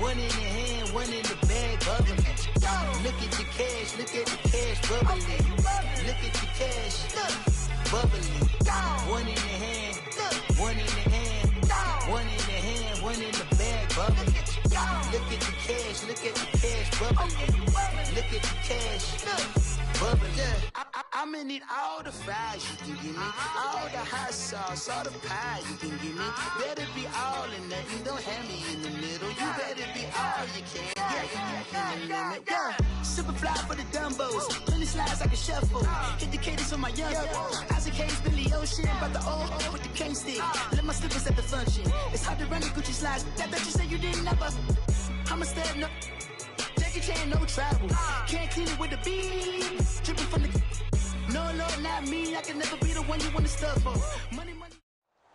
One in the hand, one in the bag, bubbling. Look at the cash, look at the cash bubbling. Look at the cash, bubbling. One in the hand, one in the hand, one in the hand, one in the bag, bubbling. Look at the cash, look at the cash bubbling. Look at the cash, bubbling. I'ma need all the fries you can give me, all the hot sauce, all the pie you can give me. Better be all in nothing, don't have me in the middle. You better be all you can. Yeah, in the limit. Yeah, super fly for the Dumbos, plenty slides like a shuffle. Hit the cadence for my young. Isaac Hayes, Billy Ocean, about the old with the cane stick. Let my slippers at the function. It's hard to run the Gucci slides. That bet you say you didn't never. I'ma step no. Jackie Chan, no travel. Can't clean it with the beat. Dripping from the. No, not me. I can never be the one you want to stuff for. Money.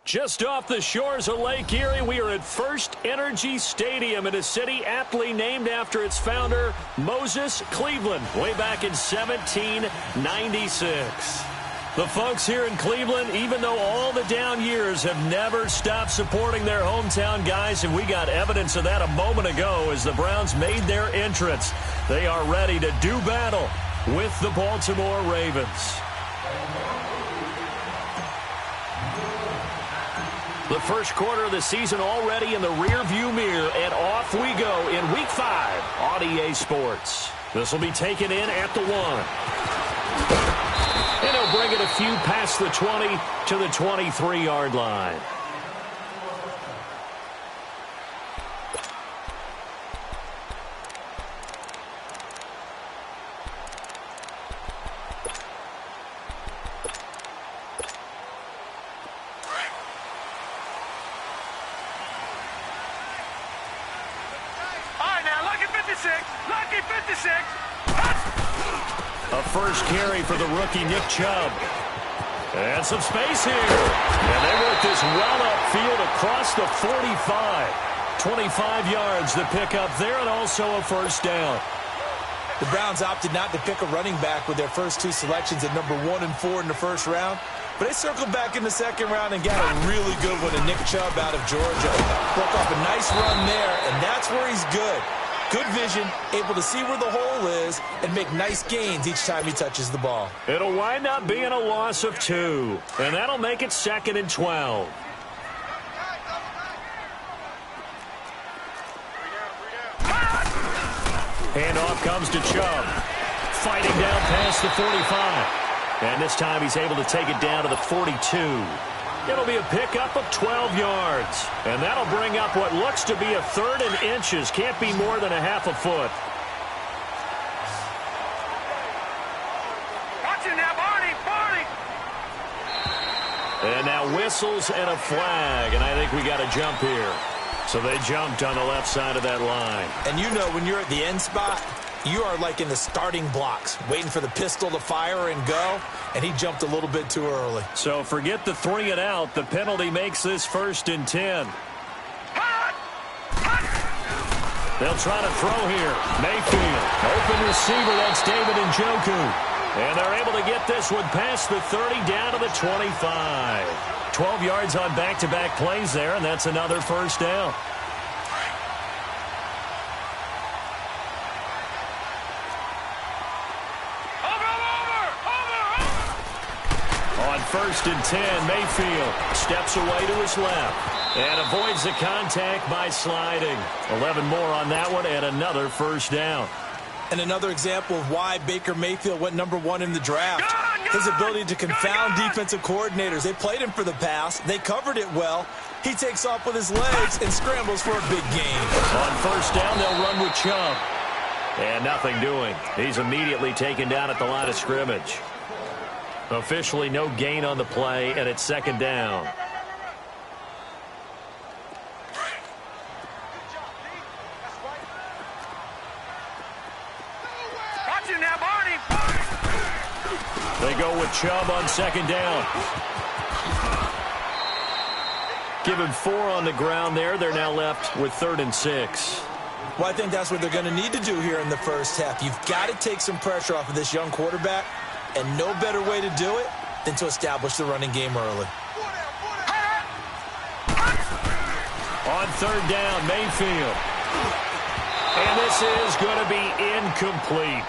Just off the shores of Lake Erie, we are at First Energy Stadium in a city aptly named after its founder, Moses Cleveland, way back in 1796. The folks here in Cleveland, even though all the down years, have never stopped supporting their hometown guys, and we got evidence of that a moment ago as the Browns made their entrance. They are ready to do battle with the Baltimore Ravens. The first quarter of the season already in the rearview mirror, and off we go in Week 5 on EA Sports. This will be taken in at the 1. And he'll bring it a few past the 20 to the 23-yard line. A first carry for the rookie Nick Chubb. And some space here. And they work this well upfield across the 45. 25 yards to pick up there, and also a first down. The Browns opted not to pick a running back with their first two selections at number 1 and 4 in the first round. But they circled back in the second round and got a really good one in Nick Chubb out of Georgia. Broke off a nice run there, and that's where he's good. Good vision, able to see where the hole is, and make nice gains each time he touches the ball. It'll wind up being a loss of 2, and that'll make it 2nd and 12. Handoff comes to Chubb. Fighting down past the 45. And this time he's able to take it down to the 42. It'll be a pickup of 12 yards. And that'll bring up what looks to be a 3rd and inches. Can't be more than a half a foot. Watch it now, Barney! And now whistles and a flag. And I think we got a jump here. So they jumped on the left side of that line. And you know when you're at the end spot, you are like in the starting blocks, waiting for the pistol to fire and go, and he jumped a little bit too early. So forget the 3 and out. The penalty makes this 1st and 10. They'll try to throw here. Mayfield, open receiver, that's David Njoku. And they're able to get this one past the 30 down to the 25. 12 yards on back-to-back plays there, and that's another first down. On 1st and 10, Mayfield steps away to his left and avoids the contact by sliding. 11 more on that one and another first down. And another example of why Baker Mayfield went number 1 in the draft. His ability to confound defensive coordinators. They played him for the pass. They covered it well. He takes off with his legs and scrambles for a big gain. On first down, they'll run with Chubb. And nothing doing. He's immediately taken down at the line of scrimmage. Officially no gain on the play, and it's 2nd down. Watch it now, Barney! They go with Chubb on 2nd down. Given 4 on the ground there, they're now left with 3rd and 6. Well, I think that's what they're going to need to do here in the first half. You've got to take some pressure off of this young quarterback, and no better way to do it than to establish the running game early. On 3rd down, Mayfield. this is going to be incomplete.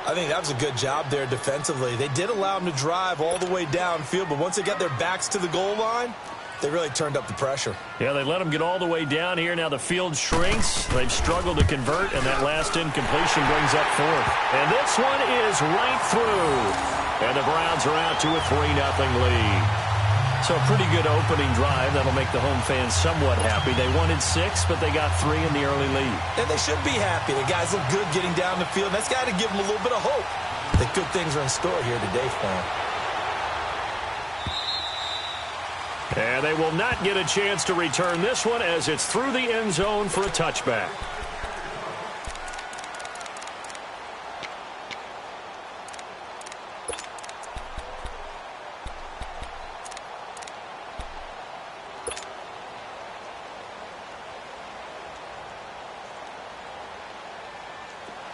I think that was a good job there defensively. They did allow them to drive all the way downfield, but once they got their backs to the goal line, they really turned up the pressure. Yeah, they let them get all the way down here. Now the field shrinks. They've struggled to convert, and that last incompletion brings up fourth. And this one is right through. And the Browns are out to a 3-0 lead. So a pretty good opening drive. That'll make the home fans somewhat happy. They wanted 6, but they got 3 in the early lead. And they should be happy. The guys look good getting down the field. That's got to give them a little bit of hope that good things are in store here today for them. And they will not get a chance to return this one as it's through the end zone for a touchback.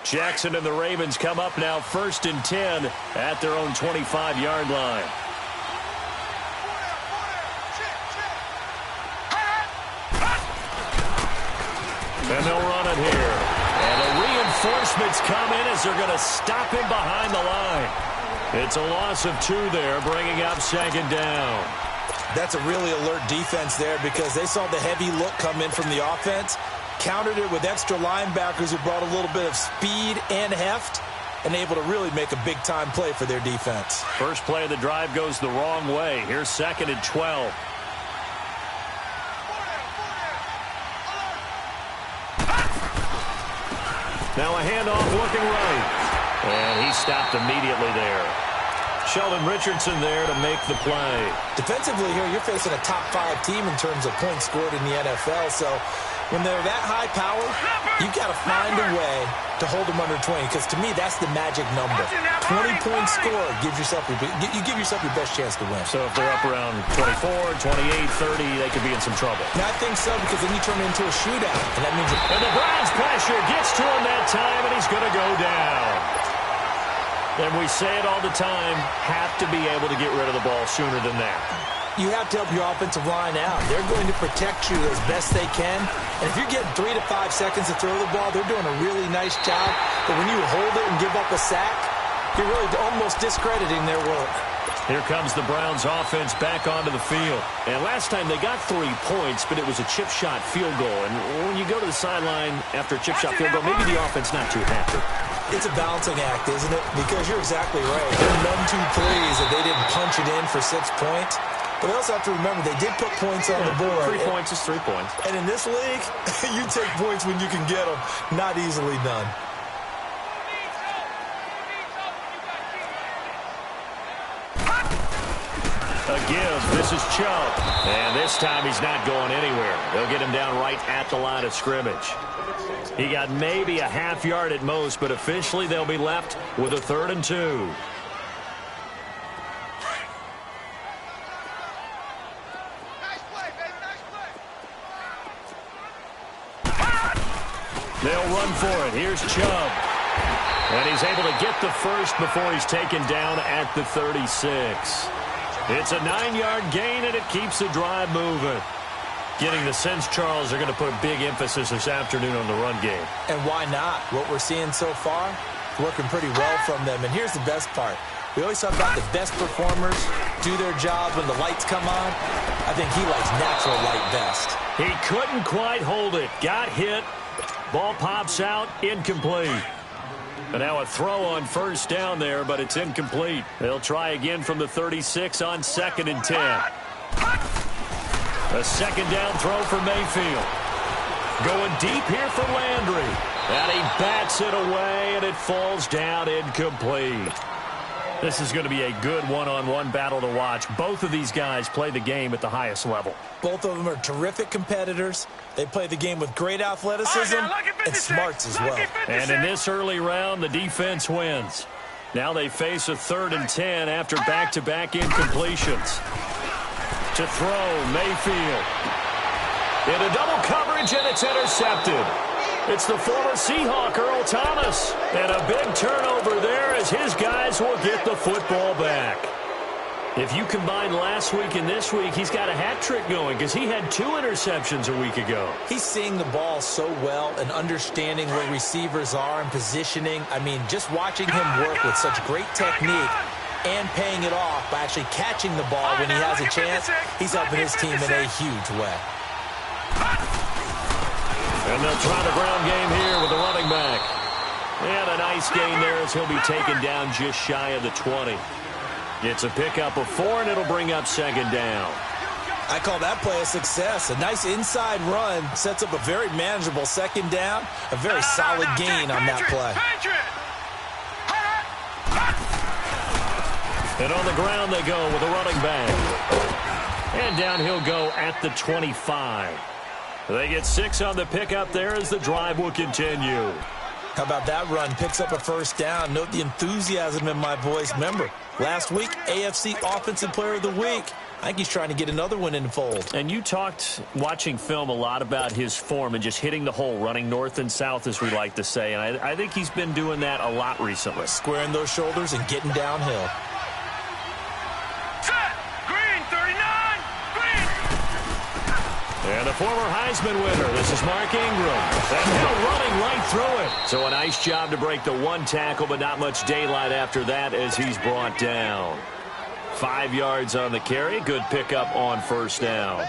Jackson and the Ravens come up now 1st and 10 at their own 25-yard line. And they'll run it here. And the reinforcements come in as they're going to stop him behind the line. It's a loss of 2 there, bringing up 2nd down. That's a really alert defense there because they saw the heavy look come in from the offense, countered it with extra linebackers who brought a little bit of speed and heft, and able to really make a big-time play for their defense. First play of the drive goes the wrong way. Here's 2nd and 12. Now a handoff looking right. And he stopped immediately there. Sheldon Richardson there to make the play. Defensively here, you're facing a top-5 team in terms of points scored in the NFL, so when they're that high power, you've got to find a way to hold them under 20, because to me, that's the magic number. 20-point score gives yourself you give yourself your best chance to win. So if they're up around 24, 28, 30, they could be in some trouble. Now, I think so, because then you turn it into a shootout, and that means and the Browns pressure gets to him that time, and he's going to go down. And we say it all the time, have to be able to get rid of the ball sooner than that. You have to help your offensive line out. They're going to protect you as best they can. And if you're getting 3 to 5 seconds to throw the ball, they're doing a really nice job. But when you hold it and give up a sack, you're really almost discrediting their work. Here comes the Browns offense back onto the field. And last time they got 3 points, but it was a chip shot field goal. And when you go to the sideline after a chip shot field goal, maybe the offense not too happy. It's a balancing act, isn't it? Because you're exactly right. They're none too pleased that they didn't punch it in for 6 points. But they also have to remember they did put points on the board. 3 points is 3 points. And in this league, you take points when you can get them. Not easily done. A give. This is Chubb. And this time he's not going anywhere. They'll get him down right at the line of scrimmage. He got maybe a half yard at most, but officially they'll be left with a 3rd and 2. They'll run for it. Here's Chubb. And he's able to get the first before he's taken down at the 36. It's a 9-yard gain, and it keeps the drive moving. Getting the sense, Charles, they're going to put a big emphasis this afternoon on the run game. And why not? What we're seeing so far, working pretty well from them. And here's the best part. We always talk about the best performers do their job when the lights come on. I think he likes natural light best. He couldn't quite hold it. Got hit. Ball pops out. Incomplete. And now a throw on 1st down there, but it's incomplete. They'll try again from the 36 on 2nd and 10. A 2nd down throw for Mayfield. Going deep here for Landry. And he bats it away, and it falls down incomplete. This is going to be a good one-on-one battle to watch. Both of these guys play the game at the highest level. Both of them are terrific competitors. They play the game with great athleticism and smarts as well. And in this early round, the defense wins. Now they face a 3rd and 10 after back-to-back incompletions. To throw, Mayfield. Into double coverage, and it's intercepted. It's the former Seahawk, Earl Thomas. And a big turnover there as his guys will get the football back. If you combine last week and this week, he's got a hat trick going because he had 2 interceptions a week ago. He's seeing the ball so well and understanding where receivers are and positioning. I mean, just watching him work with such great technique and paying it off by actually catching the ball when he has a chance, he's helping his team in a huge way. And they'll try the ground game here with the running back. And a nice gain there as he'll be taken down just shy of the 20. It's a pickup of 4, and it'll bring up second down. I call that play a success. A nice inside run sets up a very manageable second down. A very solid gain on that play. And on the ground they go with a running back. And down he'll go at the 25. They get 6 on the pickup there as the drive will continue. How about that run? Picks up a first down. Note the enthusiasm in my voice. Remember, last week, AFC Offensive Player of the Week. I think he's trying to get another one in the fold. And you talked, watching film, a lot about his form and just hitting the hole, running north and south, as we like to say. And I think he's been doing that a lot recently. Squaring those shoulders and getting downhill. Set! Green, 39! Green! And a former Heisman winner, this is Mark Ingram. And now running right through it. So a nice job to break the 1 tackle, but not much daylight after that as he's brought down. 5 yards on the carry. Good pickup on first down.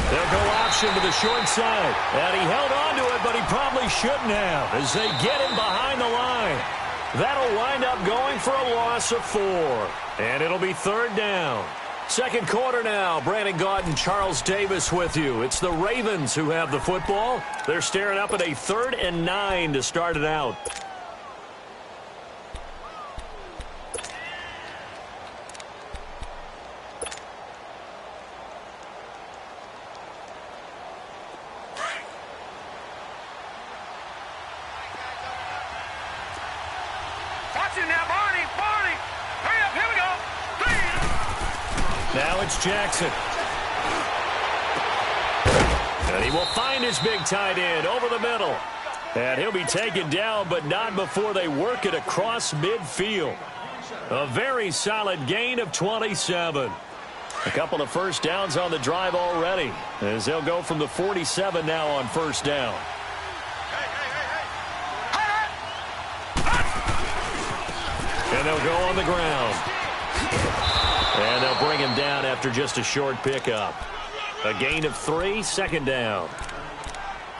They'll go option to the short side. And he held on to it, but he probably shouldn't have as they get him behind the line. That'll wind up going for a loss of 4. And it'll be third down. Second quarter now. Brandon Gaudin, Charles Davis with you. It's the Ravens who have the football. They're staring up at a 3rd and 9 to start it out. Now it's Jackson. And he will find his big tight end over the middle. And he'll be taken down, but not before they work it across midfield. A very solid gain of 27. A couple of first downs on the drive already, as they'll go from the 47 now on first down. And they'll go on the ground. And they'll bring him down after just a short pickup. A gain of 3, second down.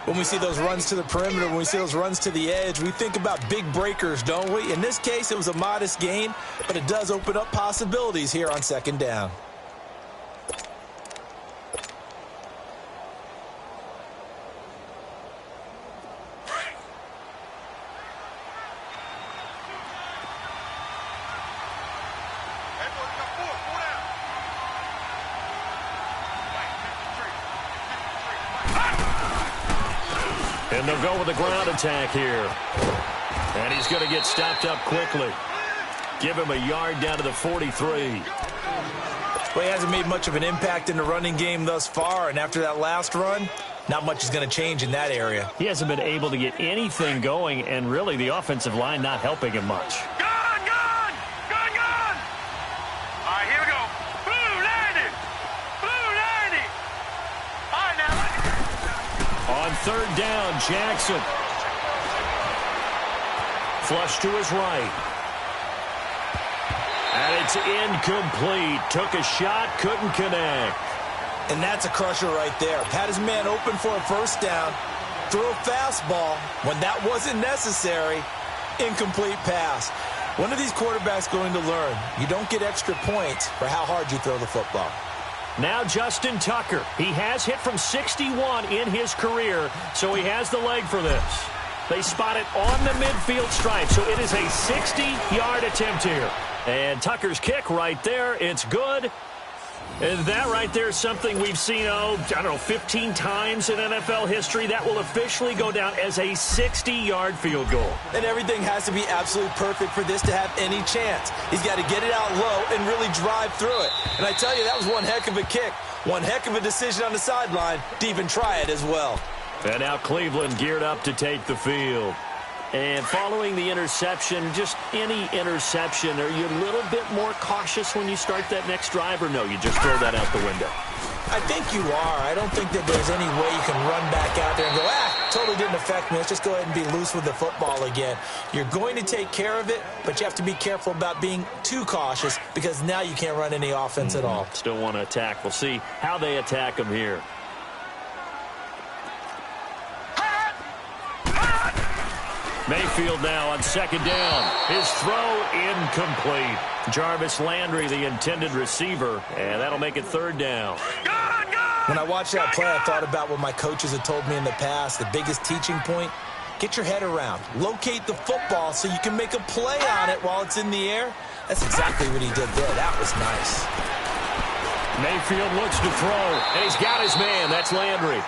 When we see those runs to the perimeter, when we see those runs to the edge, we think about big breakers, don't we? In this case, it was a modest gain, but it does open up possibilities here on second down. And they'll go with the ground attack here. And he's going to get stopped up quickly. Give him a yard down to the 43. Well, he hasn't made much of an impact in the running game thus far, and after that last run, not much is going to change in that area. He hasn't been able to get anything going, and really the offensive line not helping him much. Gone! Gone! Gone! Gone! All right, here we go. Blue 90! Blue 90! All right, now. On third down, Jackson. Flush to his right. And it's incomplete. Took a shot, couldn't connect. And that's a crusher right there. Had his man open for a first down. Threw a fastball when that wasn't necessary. Incomplete pass. When are these quarterbacks going to learn? You don't get extra points for how hard you throw the football. Now Justin Tucker. He has hit from 61 in his career, so he has the leg for this. They spot it on the midfield stripe, so it is a 60-yard attempt here. And Tucker's kick right there, it's good. And that right there is something we've seen, I don't know, 15 times in NFL history. That will officially go down as a 60-yard field goal. And everything has to be absolutely perfect for this to have any chance. He's got to get it out low and really drive through it. And I tell you, that was one heck of a kick. One heck of a decision on the sideline to even try it as well. And now Cleveland geared up to take the field. And following the interception, just any interception, are you a little bit more cautious when you start that next drive, or no, you just throw that out the window? I think you are. I don't think that there's any way you can run back out there and go, totally didn't affect me. Let's just go ahead and be loose with the football again. You're going to take care of it, but you have to be careful about being too cautious because now you can't run any offense at all. Still want to attack. We'll see how they attack them here. Mayfield now on second down. His throw incomplete. Jarvis Landry, the intended receiver, and that'll make it third down. When I watched that play, I thought about what my coaches had told me in the past. The biggest teaching point, get your head around. Locate the football so you can make a play on it while it's in the air. That's exactly what he did there. That was nice. Mayfield looks to throw, and he's got his man. That's Landry.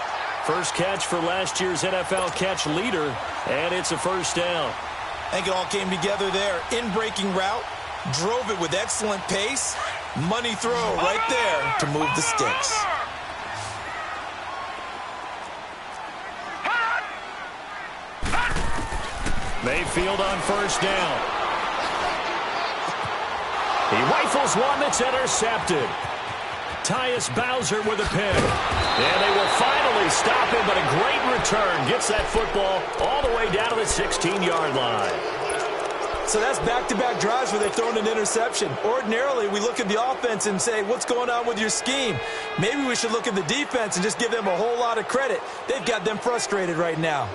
First catch for last year's NFL catch leader, and it's a first down. I think it all came together there. In-breaking route, drove it with excellent pace. Money throw right there to move the sticks. Mayfield on first down. He rifles one that's intercepted. Tyus Bowser with a pick. And they will finally stop him, but a great return. Gets that football all the way down to the 16-yard line. So that's back-to-back drives where they're throwing an interception. Ordinarily, we look at the offense and say, what's going on with your scheme? Maybe we should look at the defense and just give them a whole lot of credit. They've got them frustrated right now.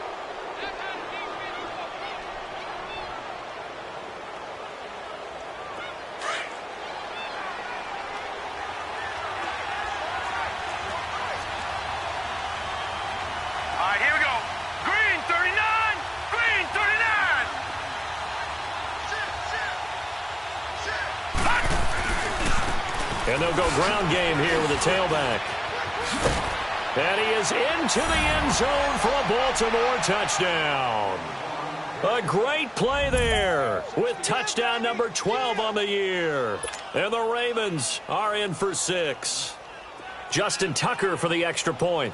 And they'll go ground game here with a tailback. And he is into the end zone for a Baltimore touchdown. A great play there with touchdown number 12 on the year. And the Ravens are in for 6. Justin Tucker for the extra point.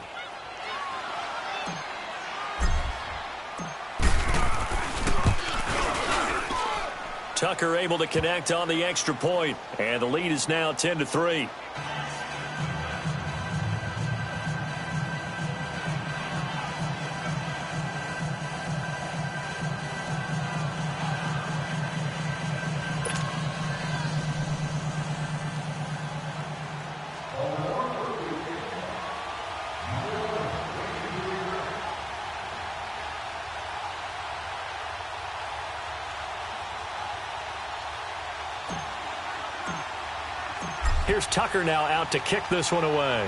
Tucker able to connect on the extra point, and the lead is now 10-3. Here's Tucker now out to kick this one away.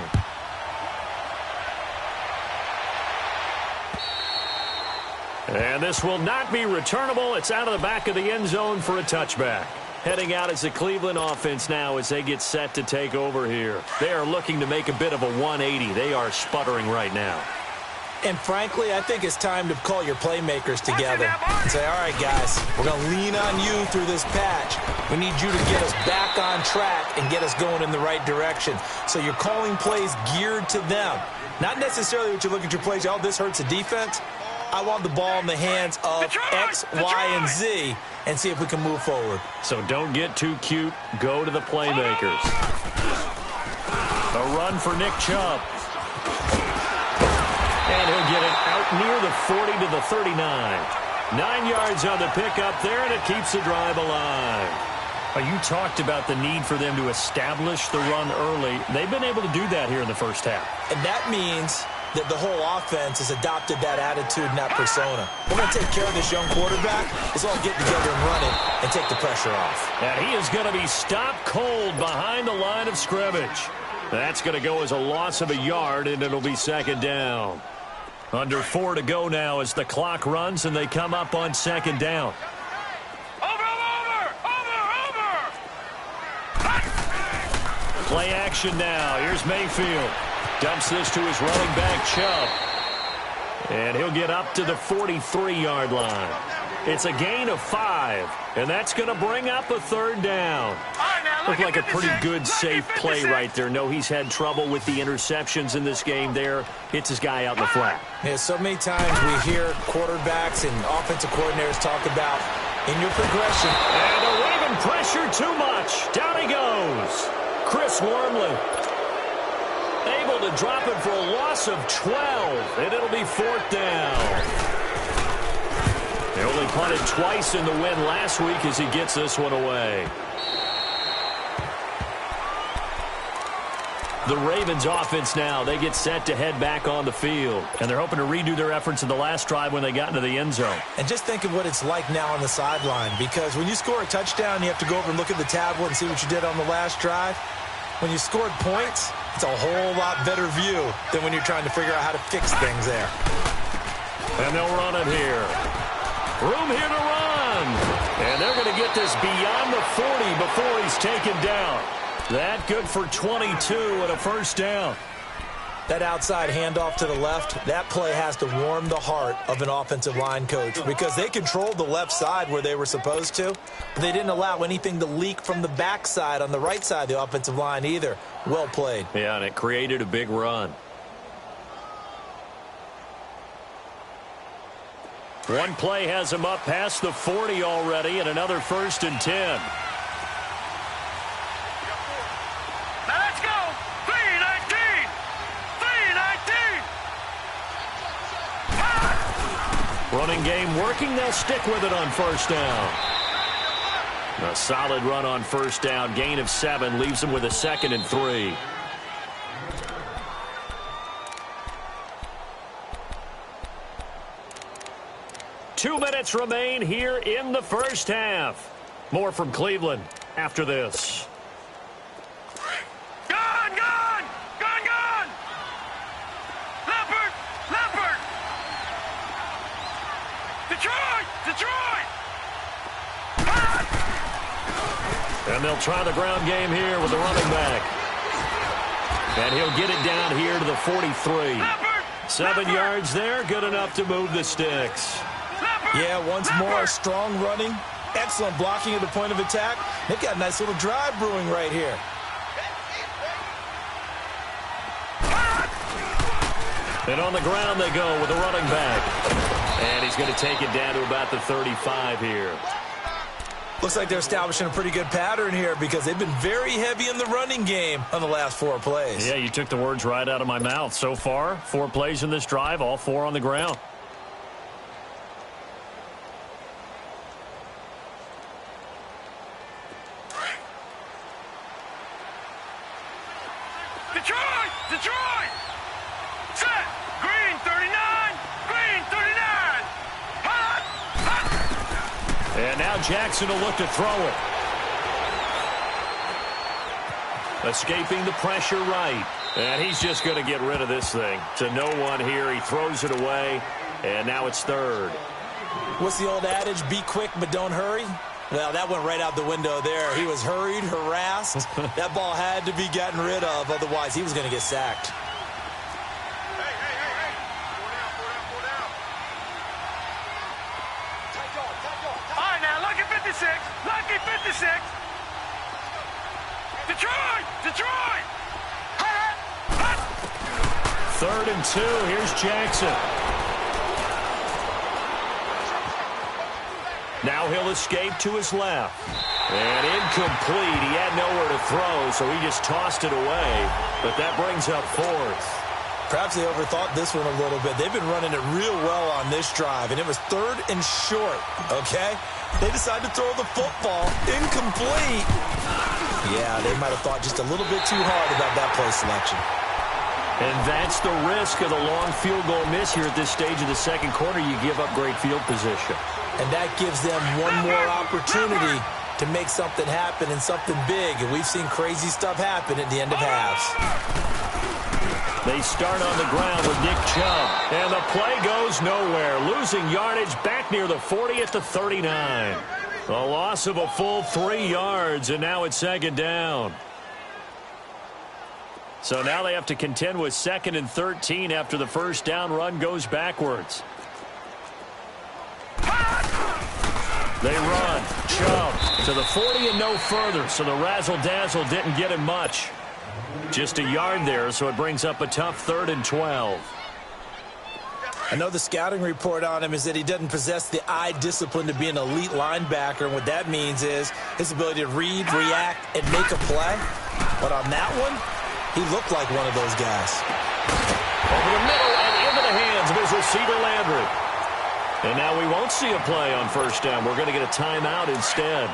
And this will not be returnable. It's out of the back of the end zone for a touchback. Heading out as the Cleveland offense now as they get set to take over here. They are looking to make a bit of a 180. They are sputtering right now. And frankly, I think it's time to call your playmakers together and say, all right, guys, we're going to lean on you through this patch. We need you to get us back on track and get us going in the right direction. So you're calling plays geared to them. Not necessarily what you look at your plays, oh, this hurts the defense. I want the ball in the hands of X, Y, and Z and see if we can move forward. So don't get too cute. Go to the playmakers. A run for Nick Chubb. And he'll get it out near the 40 to the 39. 9 yards on the pickup there, and it keeps the drive alive. You talked about the need for them to establish the run early. They've been able to do that here in the first half. And that means that the whole offense has adopted that attitude and that persona. We're going to take care of this young quarterback. Let's all get together and run it and take the pressure off. And he is going to be stopped cold behind the line of scrimmage. That's going to go as a loss of a yard, and it'll be second down. Under 4 to go now as the clock runs, and they come up on second down. Play action now. Here's Mayfield. Dumps this to his running back, Chubb. And he'll get up to the 43-yard line. It's a gain of 5, and that's going to bring up a third down. Looked like a pretty good, safe play right there. No, he's had trouble with the interceptions in this game there. Hits his guy out in the flat. Yeah, so many times we hear quarterbacks and offensive coordinators talk about in your progression. And the Raven pressure too much. Down he goes. Chris Wormley able to drop it for a loss of 12, and it'll be 4th down. They only punted twice in the win last week as he gets this one away. The Ravens offense now, they get set to head back on the field. And they're hoping to redo their efforts in the last drive when they got into the end zone. And just think of what it's like now on the sideline, because when you score a touchdown, you have to go over and look at the tablet and see what you did on the last drive. When you scored points, it's a whole lot better view than when you're trying to figure out how to fix things there. And they'll run it here. Room here to run. And they're going to get this beyond the 40 before he's taken down. That good for 22 and a first down. That outside handoff to the left, that play has to warm the heart of an offensive line coach, because they controlled the left side where they were supposed to, but they didn't allow anything to leak from the backside on the right side of the offensive line either. Well played. Yeah, and it created a big run. One play has him up past the 40 already, and another 1st and 10. Running game working. They'll stick with it on first down. A solid run on first down. Gain of 7 leaves them with a 2nd and 3. Two minutes remain here in the first half. More from Cleveland after this. Gone, gone! Gone, gone! Leopard! Leopard! Detroit! Detroit! And they'll try the ground game here with the running back. And he'll get it down here to the 43. Leopard! 7 yards there, good enough to move the sticks. Leopard! Yeah, once more, strong running, excellent blocking at the point of attack. They've got a nice little drive brewing right here. And on the ground they go with the running back. And he's going to take it down to about the 35 here. Looks like they're establishing a pretty good pattern here, because they've been very heavy in the running game on the last 4 plays. Yeah, you took the words right out of my mouth. So far, 4 plays in this drive, all 4 on the ground. Detroit! Detroit! Set! Green 39! Green 39! Hot! Hot! And now Jackson will look to throw it. Escaping the pressure right. And he's just going to get rid of this thing. To no one here. He throws it away. And now it's 3rd. What's the old adage? Be quick, but don't hurry. Well, that went right out the window there. He was hurried, harassed. That ball had to be gotten rid of. Otherwise, he was going to get sacked. Hey! 4 down. All right, now, lucky 56. Lucky 56. Detroit! Detroit! Hot! Hot! 3rd and 2. Here's Jackson. Now he'll escape to his left. And incomplete. He had nowhere to throw, so he just tossed it away. But that brings up 4th. Perhaps they overthought this one a little bit. They've been running it real well on this drive, and it was 3rd and short, okay? They decided to throw the football. Incomplete. Yeah, they might have thought just a little bit too hard about that play selection. And that's the risk of the long field goal miss here at this stage of the second quarter. You give up great field position. And that gives them one more opportunity to make something happen and something big. And we've seen crazy stuff happen at the end of halves. They start on the ground with Nick Chubb. And the play goes nowhere. Losing yardage back near the 40 at the 39. A loss of a full 3 yards, and now it's 2nd down. So now they have to contend with 2nd and 13 after the first down run goes backwards. They run. Chubb to the 40 and no further, so the razzle-dazzle didn't get him much. Just a yard there, so it brings up a tough 3rd and 12. I know the scouting report on him is that he doesn't possess the eye discipline to be an elite linebacker, and what that means is his ability to read, react, and make a play. But on that one, he looked like one of those guys. Over the middle and into the hands of his receiver, Landry. And now we won't see a play on first down. We're going to get a timeout instead,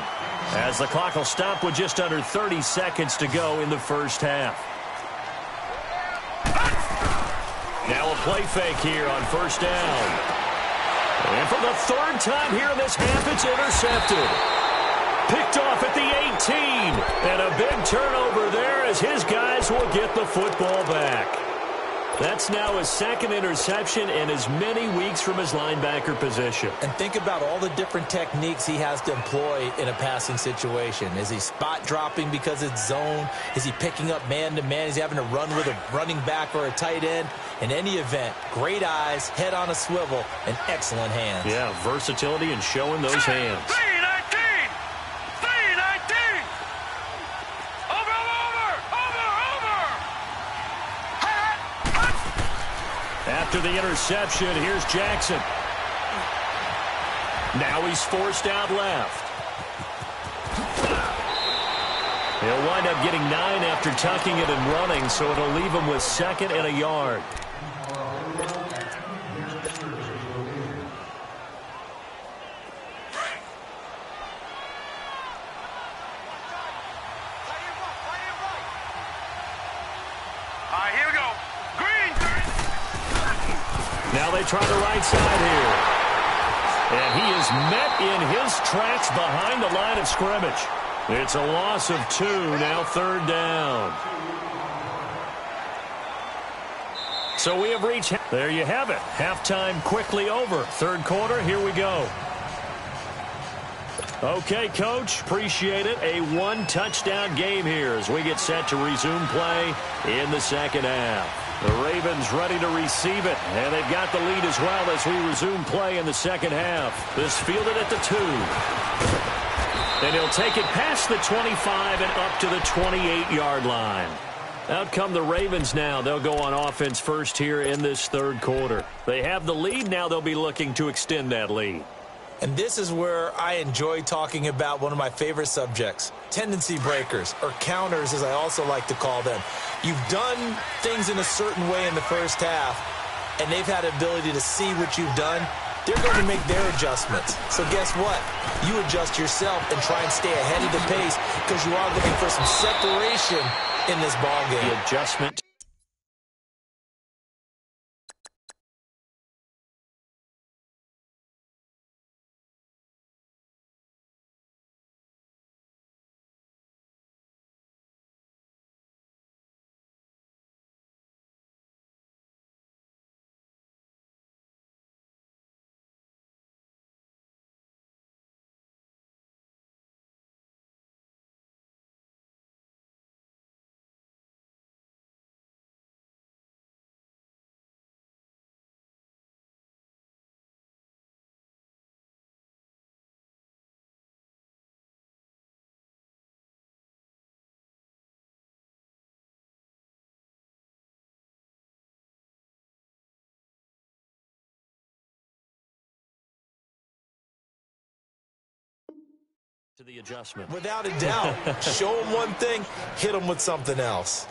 as the clock will stop with just under 30 seconds to go in the first half. Now a play fake here on first down. And for the 3rd time here in this half, it's intercepted. Picked off at the 18. And a big turnover there as his guys will get the football back. That's now his 2nd interception in as many weeks from his linebacker position. And think about all the different techniques he has to employ in a passing situation. Is he spot dropping because it's zone? Is he picking up man-to-man? Is he having to run with a running back or a tight end? In any event, great eyes, head on a swivel, and excellent hands. Yeah, versatility and showing those hands. 319! 319! Over! After the interception, here's Jackson. Now he's forced out left. He'll wind up getting 9 after tucking it and running, so it'll leave him with 2nd and a yard. Here we go. Green. Now they try the right side here. And he is met in his tracks behind the line of scrimmage. It's a loss of 2, now 3rd down. So we have reached, there you have it. Halftime quickly over. 3rd quarter, here we go. Okay, Coach, appreciate it. A 1-touchdown game here as we get set to resume play in the 2nd half. The Ravens ready to receive it, and they've got the lead as well as we resume play in the 2nd half. This fielded at the 2. And he'll take it past the 25 and up to the 28-yard line. Out come the Ravens now. They'll go on offense first here in this 3rd quarter. They have the lead. Now they'll be looking to extend that lead. And this is where I enjoy talking about one of my favorite subjects, tendency breakers, or counters as I also like to call them. You've done things in a certain way in the first half, and they've had the ability to see what you've done. They're going to make their adjustments. So guess what? You adjust yourself and try and stay ahead of the pace because you are looking for some separation in this ballgame. The adjustment. To the adjustment. Without a doubt. Show them one thing, hit them with something else.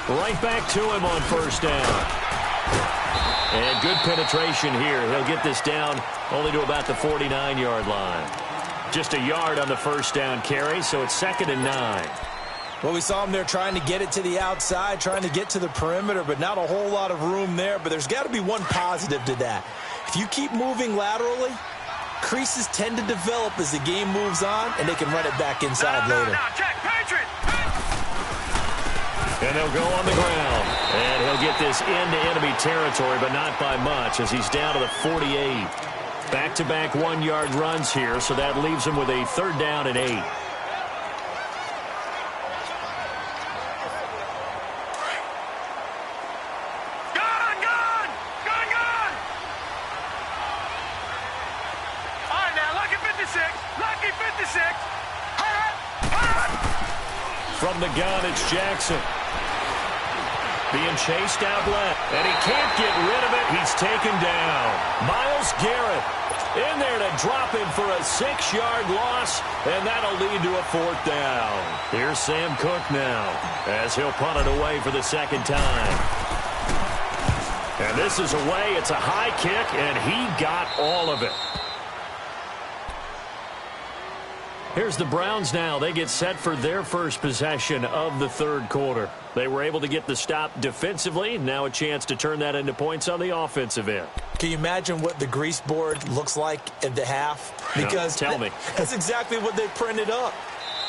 Right back to him on first down. And good penetration here. He'll get this down only to about the 49-yard line. Just a yard on the first down carry, so it's 2nd and 9. Well, we saw him there trying to get it to the outside, trying to get to the perimeter, but not a whole lot of room there. But there's got to be one positive to that. If you keep moving laterally, creases tend to develop as the game moves on, and they can run it back inside later. Check, Patriot. And they'll go on the ground. And he'll get this into enemy territory, but not by much, as he's down to the 48. Back-to-back 1-yard runs here, so that leaves him with a 3rd down and 8. From the gun, it's Jackson. Being chased out left, and he can't get rid of it. He's taken down. Myles Garrett in there to drop him for a 6-yard loss, and that'll lead to a 4th down. Here's Sam Cook now, as he'll punt it away for the 2nd time. And this is away. It's a high kick, and he got all of it. Here's the Browns now. They get set for their first possession of the 3rd quarter. They were able to get the stop defensively. Now a chance to turn that into points on the offensive end. Can you imagine what the grease board looks like at the half? Because no, tell me. That's exactly what they printed up.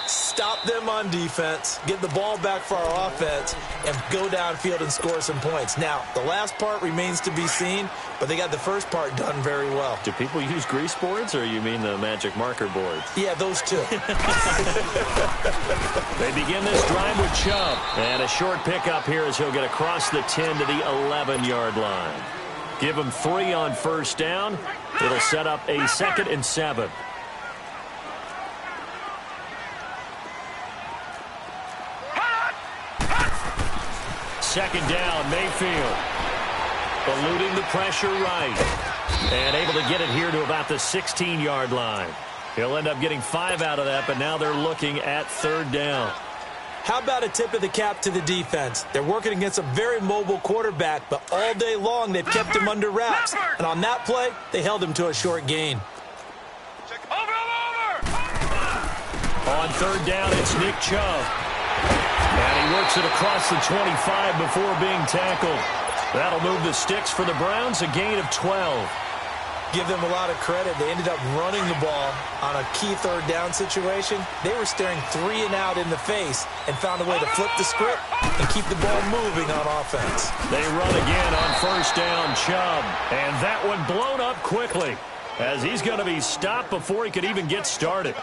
Stop them on defense, get the ball back for our offense, and go downfield and score some points. Now, the last part remains to be seen, but they got the first part done very well. Do people use grease boards, or you mean the magic marker boards? Yeah, those two. They begin this drive with Chubb. And a short pickup here as he'll get across the 10 to the 11-yard line. Give him 3 on first down. It'll set up a 2nd and 7. Second down, Mayfield. Eluding the pressure right. And able to get it here to about the 16-yard line. He'll end up getting 5 out of that, but now they're looking at 3rd down. How about a tip of the cap to the defense? They're working against a very mobile quarterback, but all day long they've kept him under wraps. And on that play, they held him to a short gain. On 3rd down, it's Nick Chubb. And he works it across the 25 before being tackled. That'll move the sticks for the Browns, a gain of 12. Give them a lot of credit. They ended up running the ball on a key 3rd down situation. They were staring 3 and out in the face and found a way to flip the script and keep the ball moving on offense. They run again on first down, Chubb. And that one blown up quickly as he's going to be stopped before he could even get started.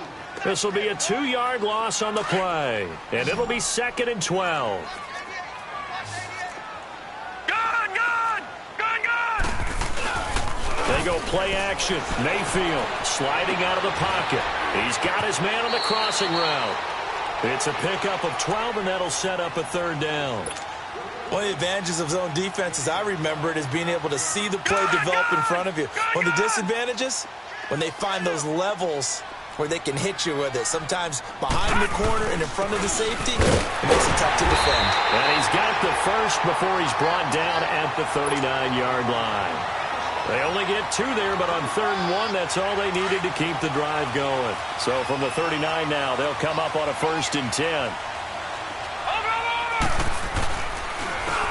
This will be a 2-yard loss on the play, and it'll be 2nd and 12. They go play action. Mayfield sliding out of the pocket. He's got his man on the crossing route. It's a pickup of 12, and that'll set up a 3rd down. One of the advantages of zone defense, as I remember it, is being able to see the play develop in front of you. One of the disadvantages, when they find those levels where they can hit you with it. Sometimes behind the corner and in front of the safety, it makes it tough to defend. And he's got the first before he's brought down at the 39-yard line. They only get 2 there, but on 3rd and 1, that's all they needed to keep the drive going. So from the 39 now, they'll come up on a 1st and 10.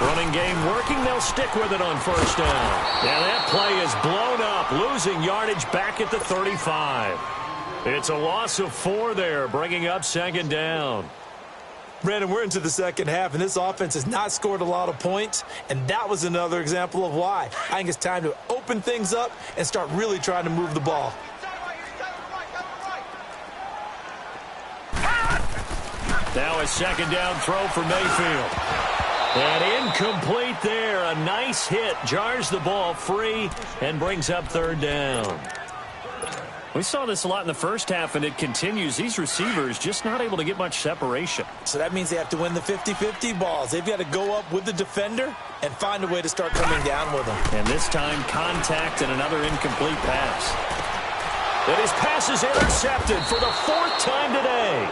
Running game working, they'll stick with it on first down. And that play is blown up, losing yardage back at the 35. It's a loss of 4 there, bringing up 2nd down. Brandon, we're into the second half, and this offense has not scored a lot of points, and that was another example of why. I think it's time to open things up and start really trying to move the ball. Now a 2nd down throw for Mayfield. And incomplete there. A nice hit. Jars the ball free and brings up 3rd down. We saw this a lot in the first half, and it continues. These receivers just not able to get much separation. So that means they have to win the 50-50 balls. They've got to go up with the defender and find a way to start coming down with them. And this time, contact and another incomplete pass. And his pass is intercepted for the 4th time today.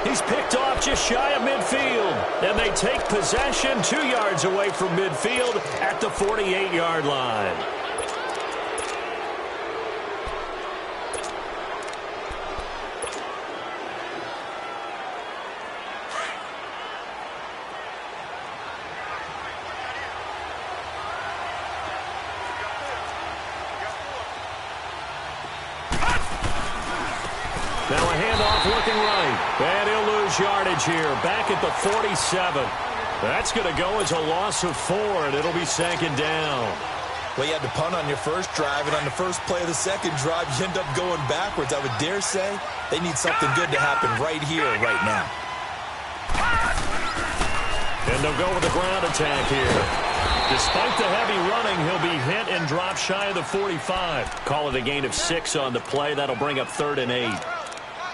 He's picked off just shy of midfield. And they take possession 2 yards away from midfield at the 48-yard line. Now a handoff looking right. And he'll lose yardage here. Back at the 47. That's going to go as a loss of 4, and it'll be second down. Well, you had to punt on your first drive, and on the first play of the second drive, you end up going backwards. I would dare say they need something good to happen right here, right now. And they'll go with the ground attack here. Despite the heavy running, he'll be hit and drop shy of the 45. Call it a gain of 6 on the play. That'll bring up 3rd and 8.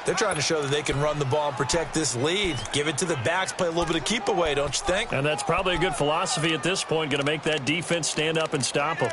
They're trying to show that they can run the ball and protect this lead. Give it to the backs, play a little bit of keep away, don't you think? And that's probably a good philosophy at this point. Going to make that defense stand up and stop them.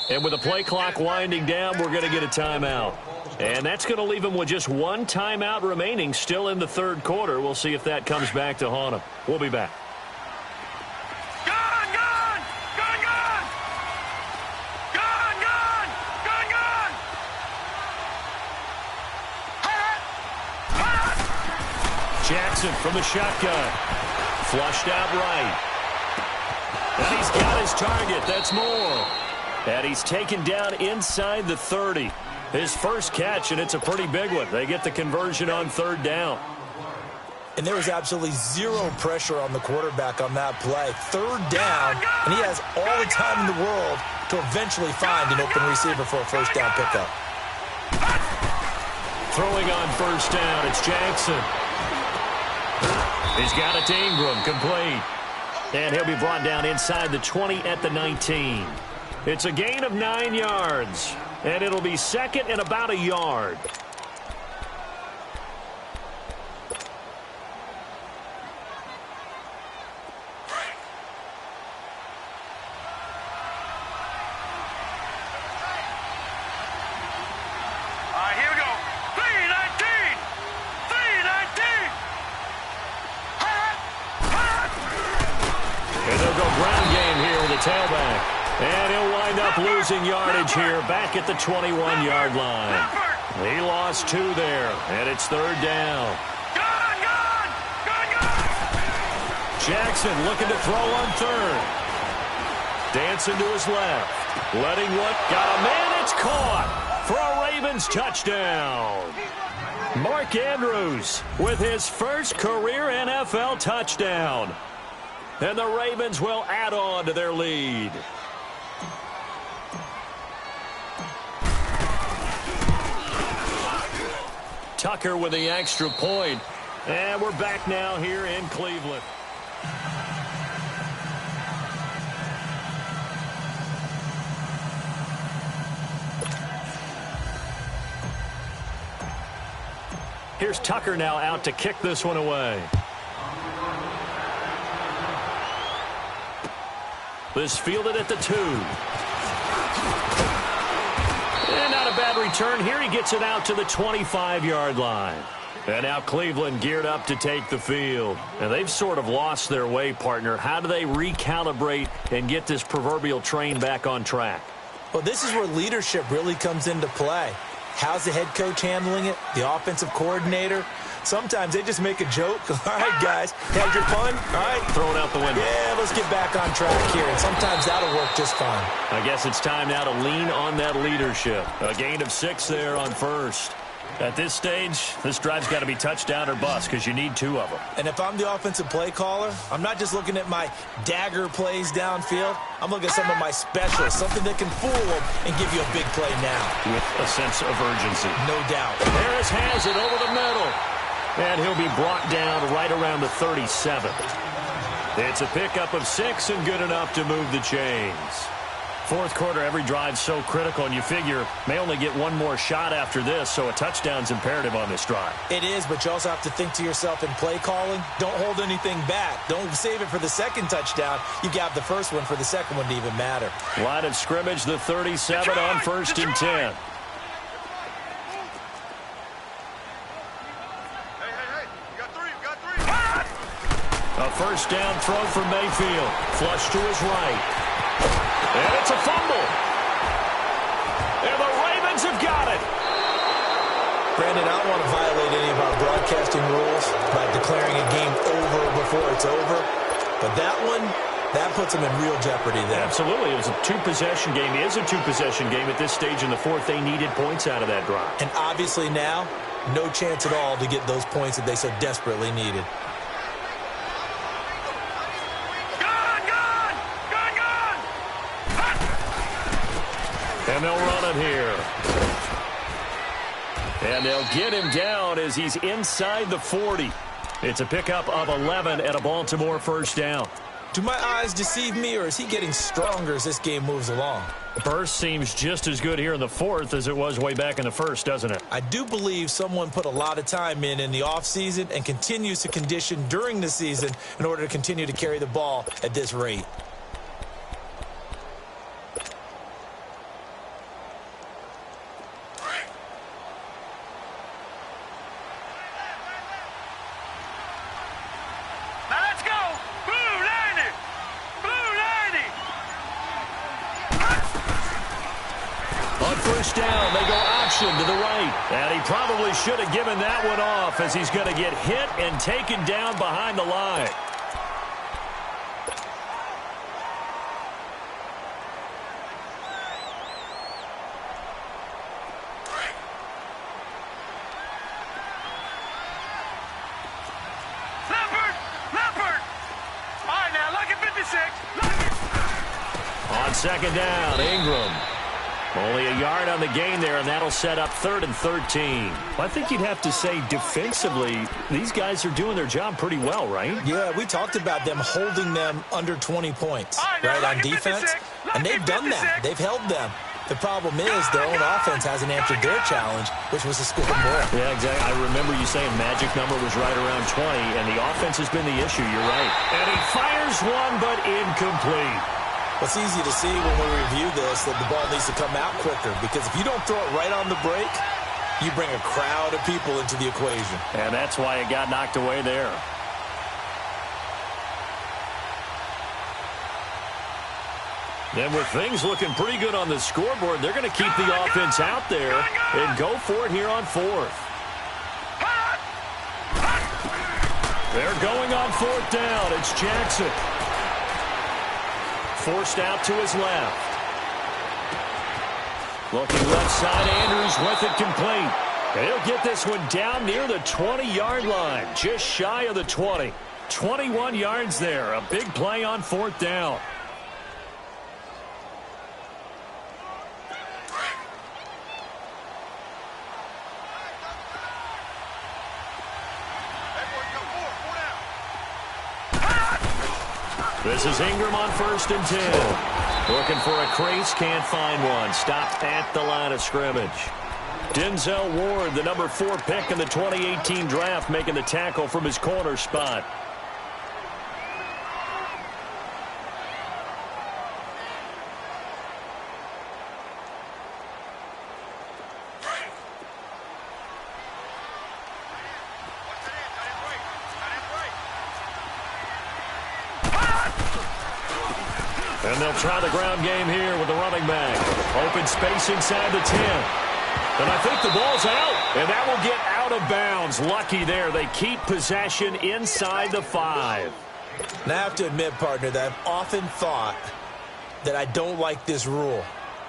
And with the play clock winding down, we're going to get a timeout. And that's going to leave him with just 1 timeout remaining still in the 3rd quarter. We'll see if that comes back to haunt him. We'll be back. Gun, gun! Gun, gun! Gun, gun! Gun, gun! Jackson from the shotgun. Flushed out right. And he's got his target. That's more. And he's taken down inside the 30. His first catch, and it's a pretty big one. They get the conversion on 3rd down. And there was absolutely zero pressure on the quarterback on that play. 3rd down, and he has all the time in the world to eventually find an open receiver for a 1st down pickup. Throwing on 1st down, it's Jackson. He's got it to Ingram, complete. And he'll be brought down inside the 20 at the 19. It's a gain of 9 yards. And it'll be 2nd and about a yard. Here we go. 319! 319! And they'll go ground game here with the tailback. And he'll wind up losing yardage here back at the 21-yard line. He lost 2 there, and it's 3rd down. Gun, gun! Gun, gun! Jackson looking to throw on 3rd. Dancing to his left. Letting what? Got a man. It's caught for a Ravens touchdown. Mark Andrews with his first career NFL touchdown. And the Ravens will add on to their lead. Tucker with the extra point. And we're back now here in Cleveland. Here's Tucker now out to kick this one away. This fielded at the 2. And not a bad return here. He gets it out to the 25-yard line. And now Cleveland geared up to take the field. And they've sort of lost their way, partner. How do they recalibrate and get this proverbial train back on track? Well, this is where leadership really comes into play. How's the head coach handling it? The offensive coordinator? Sometimes they just make a joke. All right, guys, had your fun? All right. Throw it out the window. Yeah, let's get back on track here. And sometimes that'll work just fine. I guess it's time now to lean on that leadership. A gain of 6 there on 1st. At this stage, this drive's got to be touchdown or bust because you need 2 of them. And if I'm the offensive play caller, I'm not just looking at my dagger plays downfield. I'm looking at some of my specials, something that can fool them and give you a big play now. With a sense of urgency. No doubt. Harris has it over the middle. And he'll be brought down right around the 37. It's a pickup of 6 and good enough to move the chains. Fourth quarter, every drive's so critical, and you figure may only get one more shot after this, so a touchdown's imperative on this drive. It is, but you also have to think to yourself in play calling, don't hold anything back. Don't save it for the second touchdown. You got the first one for the second one to even matter. Line of scrimmage, the 37 on first and 10. A first down throw for Mayfield. Flush to his right. And it's a fumble. And the Ravens have got it. Brandon, I don't want to violate any of our broadcasting rules by declaring a game over before it's over. But that one, that puts them in real jeopardy there. Absolutely. It was a two-possession game. It is a two-possession game at this stage in the fourth. They needed points out of that drive. And obviously now, no chance at all to get those points that they so desperately needed. And they'll run it here. And they'll get him down as he's inside the 40. It's a pickup of 11 and a Baltimore first down. Do my eyes deceive me, or is he getting stronger as this game moves along? The burst seems just as good here in the fourth as it was way back in the first, doesn't it? I do believe someone put a lot of time in the offseason and continues to condition during the season in order to continue to carry the ball at this rate. First down, they go option to the right. And he probably should have given that one off as he's going to get hit and taken down behind the line. Leopard! All right, now, look at 56. On second down, Ingram. Only a yard on the gain there, and that'll set up 3rd and 13. I think you'd have to say defensively, these guys are doing their job pretty well, right? Yeah, we talked about them holding them under 20 points, right, on defense. And they've done that. They've held them. The problem is their own offense hasn't answered their challenge, which was to score more. Yeah, exactly. I remember you saying magic number was right around 20, and the offense has been the issue. You're right. And he fires one, but incomplete. It's easy to see when we review this that the ball needs to come out quicker, because if you don't throw it right on the break, you bring a crowd of people into the equation. And that's why it got knocked away there. And with things looking pretty good on the scoreboard, they're going to keep the offense out there and go for it here on fourth. They're going on fourth down. It's Jackson. Forced out to his left. Looking left side, Andrews with it complete. He'll get this one down near the 20-yard line, just shy of the 20. 21 yards there, a big play on fourth down. This is Ingram on 1st and 10. Looking for a crease, can't find one. Stopped at the line of scrimmage. Denzel Ward, the number 4 pick in the 2018 draft, making the tackle from his corner spot. And they'll try the ground game here with the running back. Open space inside the 10. And I think the ball's out. And that will get out of bounds. Lucky there. They keep possession inside the 5. Now, I have to admit, partner, that I've often thought that I don't like this rule,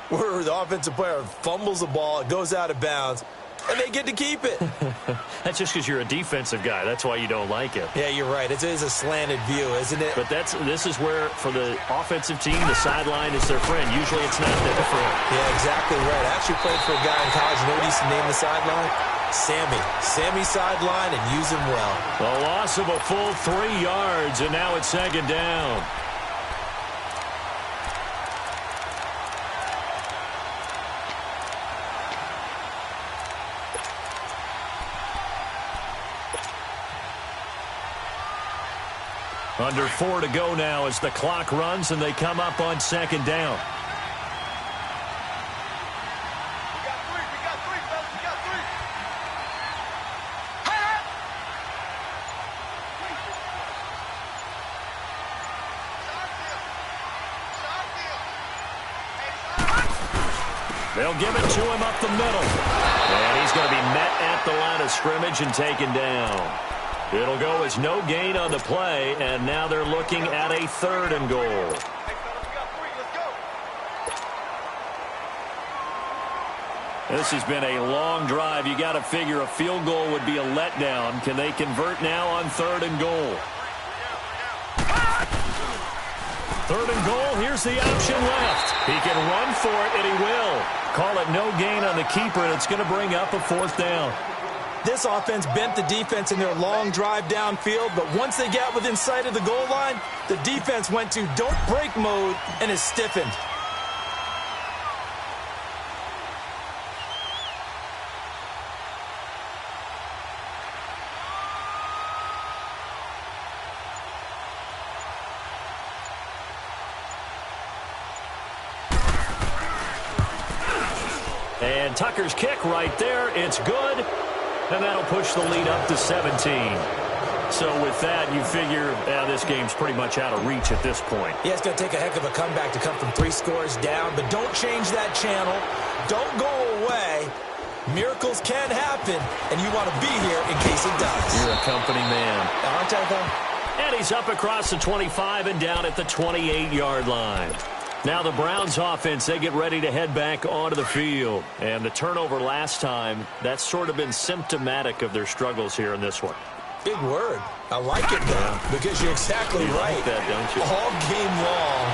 where the offensive player fumbles the ball, it goes out of bounds, and they get to keep it. That's just because you're a defensive guy. That's why you don't like it. Yeah, you're right. It is a slanted view, isn't it? But this is where, for the offensive team, the sideline is their friend. Usually it's not their friend. Yeah, exactly right. I actually played for a guy in college. You know what he used to name the sideline? Sammy. Sammy sideline, and use him well. The loss of a full 3 yards, and now it's second down. Under 4 to go now as the clock runs and they come up on second down. They'll give it to him up the middle. And he's going to be met at the line of scrimmage and taken down. It'll go as no gain on the play, and now they're looking at a 3rd and goal. This has been a long drive. You got to figure a field goal would be a letdown. Can they convert now on 3rd and goal? 3rd and goal. Here's the option left. He can run for it, and he will. Call it no gain on the keeper, and it's going to bring up a 4th down. This offense bent the defense in their long drive downfield, but once they got within sight of the goal line, the defense went to don't break mode and is stiffened. And Tucker's kick right there. It's good. And that'll push the lead up to 17. So with that, you figure this game's pretty much out of reach at this point. Yeah, it's going to take a heck of a comeback to come from 3 scores down. But don't change that channel. Don't go away. Miracles can happen, and you want to be here in case it does. You're a company man. Aren't I, though? And he's up across the 25 and down at the 28-yard line. Now the Browns offense, they get ready to head back onto the field. And the turnover last time, that's sort of been symptomatic of their struggles here in this one. Big word. I like it, though, because you're exactly right. Like that, don't you? All game long,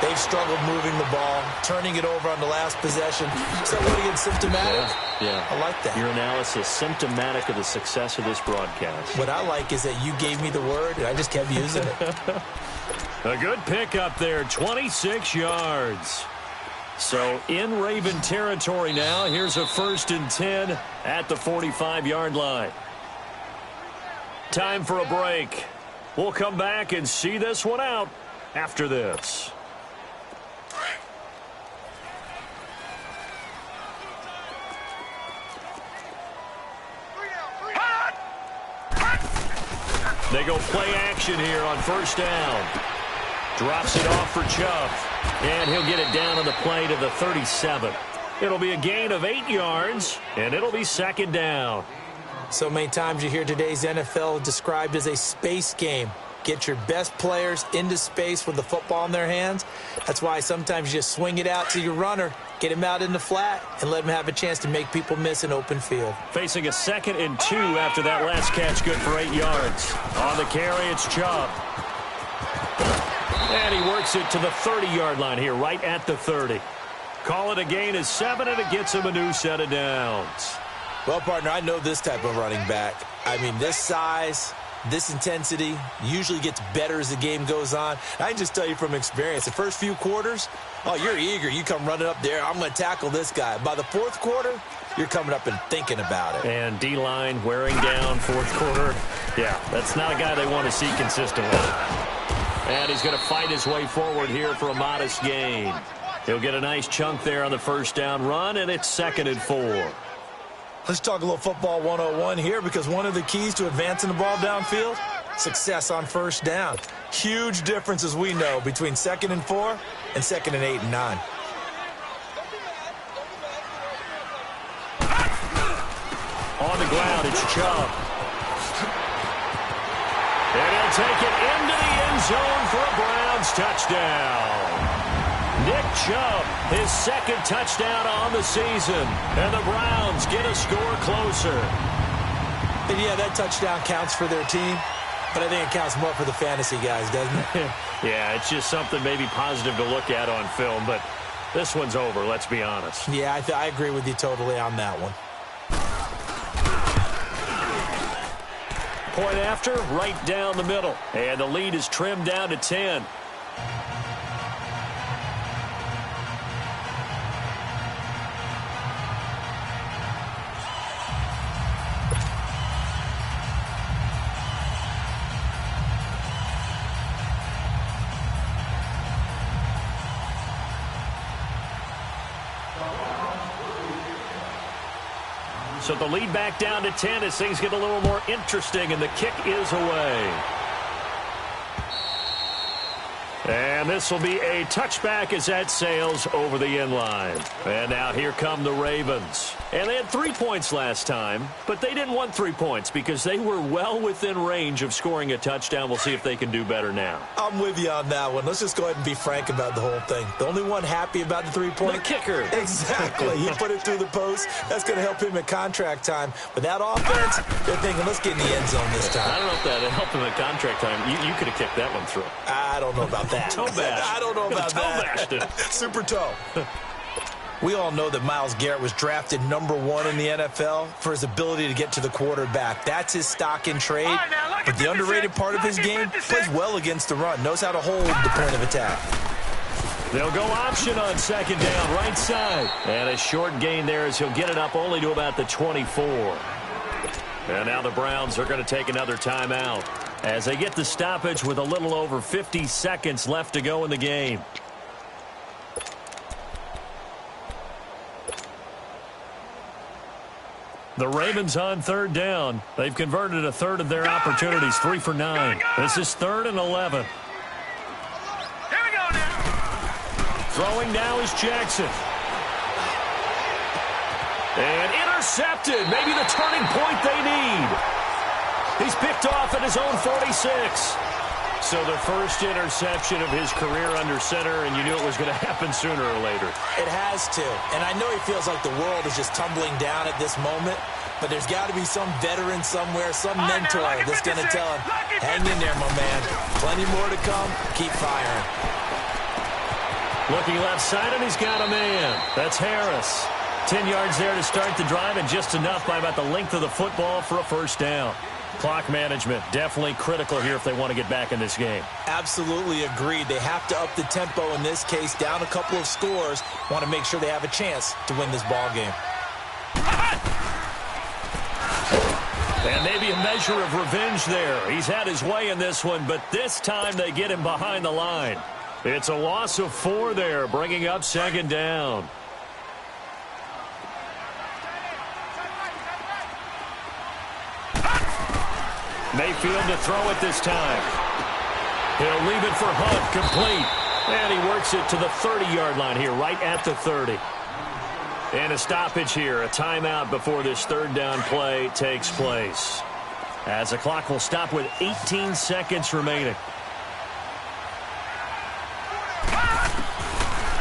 they've struggled moving the ball, turning it over on the last possession. So what again, symptomatic? Yeah. I like that. Your analysis, symptomatic of the success of this broadcast. What I like is that you gave me the word, and I just kept using it. A good pick up there, 26 yards. So in Raven territory now. Here's a 1st and 10 at the 45-yard line. Time for a break. We'll come back and see this one out after this. They go play action here on 1st down. Drops it off for Chubb. And he'll get it down on the play to the 37. It'll be a gain of 8 yards, and it'll be 2nd down. So many times you hear today's NFL described as a space game. Get your best players into space with the football in their hands. That's why sometimes you just swing it out to your runner, get him out in the flat, and let him have a chance to make people miss an open field. Facing a 2nd and 2 after that last catch, good for 8 yards. On the carry, it's Chubb. And he works it to the 30-yard line here, right at the 30. Call it a gain of 7, and it gets him a new set of downs. Well, partner, I know this type of running back. I mean, this size, this intensity usually gets better as the game goes on. I can just tell you from experience, the first few quarters, oh, you're eager. You come running up there, I'm going to tackle this guy. By the 4th quarter, you're coming up and thinking about it. And D-line wearing down 4th quarter. Yeah, that's not a guy they want to see consistently. And he's going to fight his way forward here for a modest gain. He'll get a nice chunk there on the 1st down run, and it's 2nd and 4. Let's talk a little football 101 here, because one of the keys to advancing the ball downfield, success on 1st down. Huge difference, as we know, between 2nd and 4 and 2nd and 8 and 9. On the ground, it's Chubb. And he'll take it into the end zone for a Browns touchdown. Nick Chubb, his 2nd touchdown on the season. And the Browns get a score closer. And yeah, that touchdown counts for their team, but I think it counts more for the fantasy guys, doesn't it? Yeah, it's just something maybe positive to look at on film, but this one's over, let's be honest. Yeah, I agree with you totally on that one. Point after, right down the middle. And the lead is trimmed down to 10. So the lead back down to 10 as things get a little more interesting, and the kick is away. And this will be a touchback as that sails over the end line. And now here come the Ravens. And they had 3 points last time, but they didn't want 3 points because they were well within range of scoring a touchdown. We'll see if they can do better now. I'm with you on that one. Let's just go ahead and be frank about the whole thing. The only one happy about the 3-point. The kicker. Exactly. He put it through the post. That's going to help him at contract time. But that offense, they're thinking, let's get in the end zone this time. I don't know if that helped him at contract time. You could have kicked that one through. I don't know about that. Toe bash. I don't know about that. Toe Super toe. We all know that Myles Garrett was drafted #1 in the NFL for his ability to get to the quarterback. That's his stock in trade. Right, now, but the underrated part of his game plays well against the run, knows how to hold the point of attack. They'll go option on second down, right side. And a short gain there as he'll get it up only to about the 24. And now the Browns are going to take another timeout as they get the stoppage with a little over 50 seconds left to go in the game. The Ravens on third down. They've converted a third of their opportunities, 3 for 9. This is 3rd and 11. Here we go now. Throwing now is Jackson. And intercepted. Maybe the turning point they need. He's picked off at his own 46. So the first interception of his career under center, and you knew it was going to happen sooner or later. It has to. And I know he feels like the world is just tumbling down at this moment, but there's got to be some veteran somewhere, some mentor that's going to tell him, hang in there, my man. Plenty more to come. Keep firing. Looking left side, and he's got a man. That's Harris. 10 yards there to start the drive, and just enough by about the length of the football for a first down. Clock management, definitely critical here if they want to get back in this game. Absolutely agreed. They have to up the tempo in this case, down a couple of scores. Want to make sure they have a chance to win this ball game. And maybe a measure of revenge there. He's had his way in this one, but this time they get him behind the line. It's a loss of 4 there, bringing up second down. Mayfield to throw it this time. He'll leave it for Hunt, complete. And he works it to the 30-yard line here, right at the 30. And a stoppage here, a timeout before this third down play takes place. As the clock will stop with 18 seconds remaining.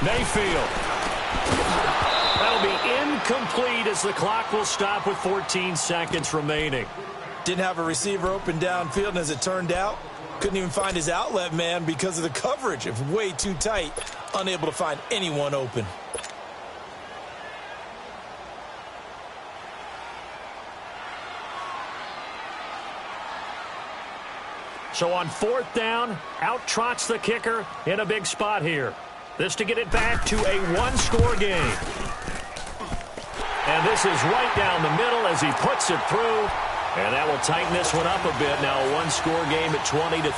Mayfield. That'll be incomplete as the clock will stop with 14 seconds remaining. Didn't have a receiver open downfield, and as it turned out, couldn't even find his outlet man because of the coverage. It was way too tight, unable to find anyone open. So on 4th down, out trots the kicker in a big spot here. This to get it back to a 1-score game. And this is right down the middle as he puts it through. And that will tighten this one up a bit. Now a 1-score game at 20-13.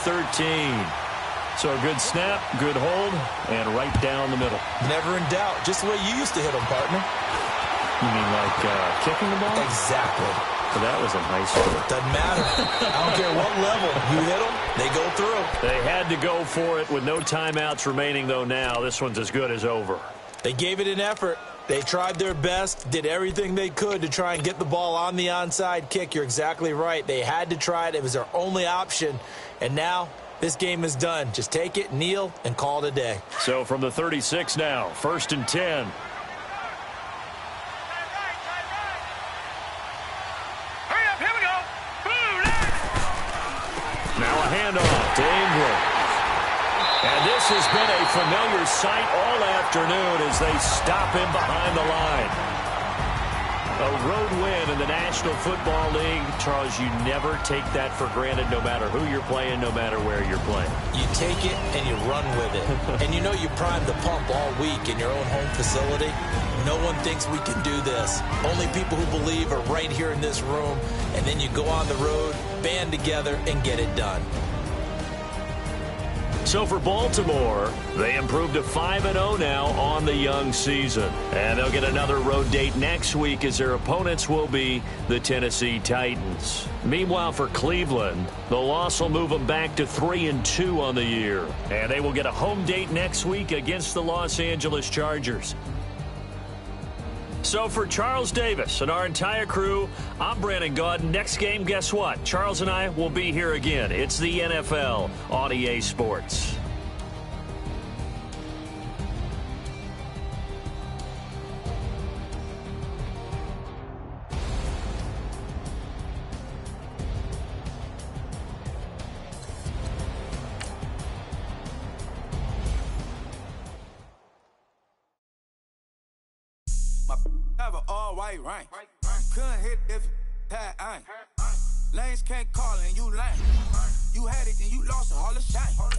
So a good snap, good hold, and right down the middle. Never in doubt. Just the way you used to hit them, partner. You mean like kicking the ball? Exactly. So that was in high school. Doesn't matter. I don't care what level. You hit them, they go through. They had to go for it with no timeouts remaining, though, now. This one's as good as over. They gave it an effort. They tried their best, did everything they could to try and get the ball on the onside kick. You're exactly right. They had to try it. It was their only option. And now this game is done. Just take it, kneel, and call it a day. So from the 36 now, 1st and 10. Hurry up, here we go. Now a handoff to Ingram. And this has been a familiar sight all afternoon as they stop him behind the line. A road win in the National Football League. Charles, you never take that for granted no matter who you're playing, no matter where you're playing. You take it and you run with it. And you know you primed the pump all week in your own home facility. No one thinks we can do this. Only people who believe are right here in this room. And then you go on the road, band together, and get it done. So for Baltimore, they improved to 5-0 now on the young season. And they'll get another road date next week as their opponents will be the Tennessee Titans. Meanwhile, for Cleveland, the loss will move them back to 3-2 on the year. And they will get a home date next week against the Los Angeles Chargers. So for Charles Davis and our entire crew, I'm Brandon Gaudin. Next game, guess what? Charles and I will be here again. It's the NFL on EA Sports. Have an all-white rank. Couldn't hit if it had ain't. Lanes can't call and you lame. You had it, then you lost all the shine.